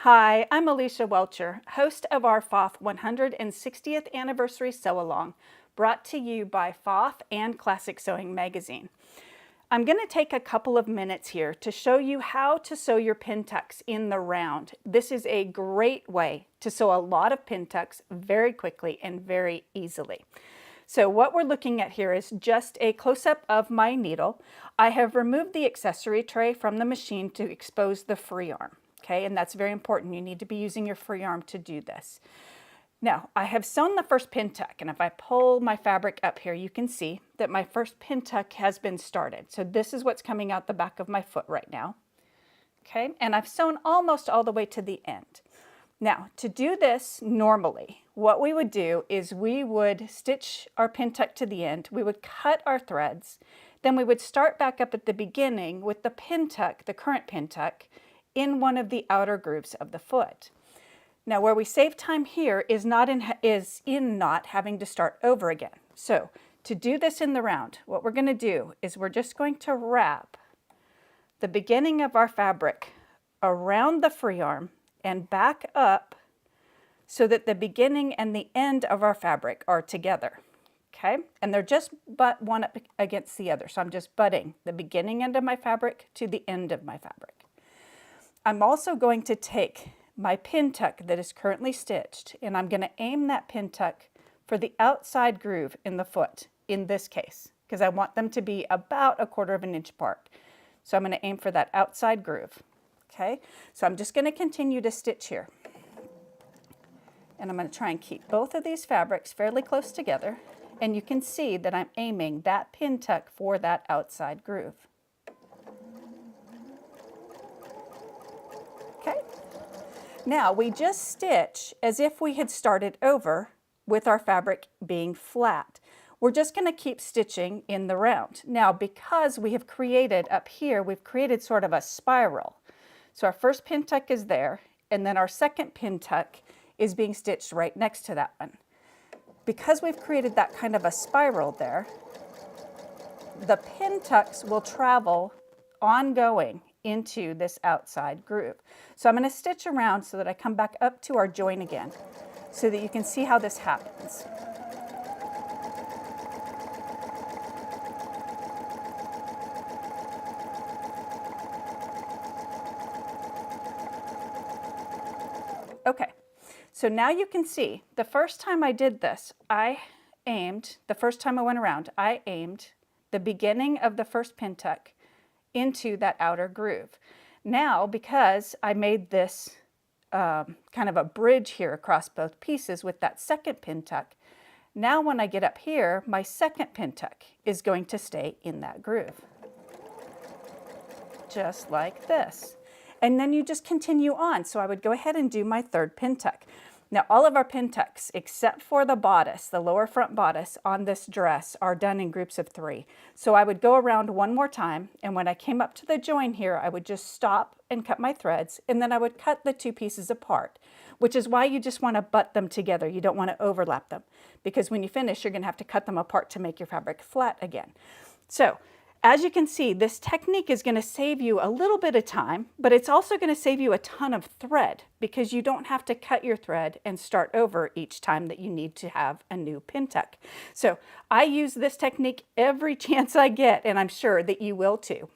Hi, I'm Alicia Welcher, host of our PFAFF 160th Anniversary Sew-Along, brought to you by PFAFF and Classic Sewing Magazine. I'm going to take a couple of minutes here to show you how to sew your Pintucks in the round. This is a great way to sew a lot of Pintucks very quickly and very easily. So what we're looking at here is just a close-up of my needle. I have removed the accessory tray from the machine to expose the free arm. Okay, and that's very important. You need to be using your free arm to do this. Now, I have sewn the first Pintuck, and if I pull my fabric up here, you can see that my first Pintuck has been started. So this is what's coming out the back of my foot right now. Okay, and I've sewn almost all the way to the end. Now, to do this normally, what we would do is we would stitch our Pintuck to the end, we would cut our threads, then we would start back up at the beginning with the Pintuck, the current Pintuck, in one of the outer grooves of the foot. Now where we save time here is in not having to start over again. So to do this in the round, what we're going to do is we're just going to wrap the beginning of our fabric around the free arm and back up so that the beginning and the end of our fabric are together. Okay, and they're just butt one up against the other. So I'm just butting the beginning end of my fabric to the end of my fabric. I'm also going to take my Pintuck that is currently stitched, and I'm going to aim that Pintuck for the outside groove in the foot in this case, because I want them to be about 1/4 inch apart. So I'm going to aim for that outside groove. Okay, so I'm just going to continue to stitch here. And I'm going to try and keep both of these fabrics fairly close together, and you can see that I'm aiming that Pintuck for that outside groove. Okay, now we just stitch as if we had started over with our fabric being flat. We're just going to keep stitching in the round. Now, because we have created up here, we've created sort of a spiral. So our first Pintuck is there, and then our second Pintuck is being stitched right next to that one. Because we've created that kind of a spiral there, the Pintucks will travel ongoing into this outside groove. So I'm going to stitch around so that I come back up to our join again so that you can see how this happens. Okay, so now you can see the first time I did this, the first time I went around, I aimed the beginning of the first Pintuck into that outer groove. Now, because I made this kind of a bridge here across both pieces with that second Pintuck, now when I get up here, my second Pintuck is going to stay in that groove. Just like this. And then you just continue on. So I would go ahead and do my third Pintuck. Now all of our Pintucks, except for the bodice, the lower front bodice on this dress, are done in groups of 3. So I would go around one more time, and when I came up to the join here, I would just stop and cut my threads, and then I would cut the 2 pieces apart, which is why you just want to butt them together. You don't want to overlap them, because when you finish, you're going to have to cut them apart to make your fabric flat again. So as you can see, this technique is going to save you a little bit of time, but it's also going to save you a ton of thread because you don't have to cut your thread and start over each time that you need to have a new Pintuck. So I use this technique every chance I get, and I'm sure that you will too.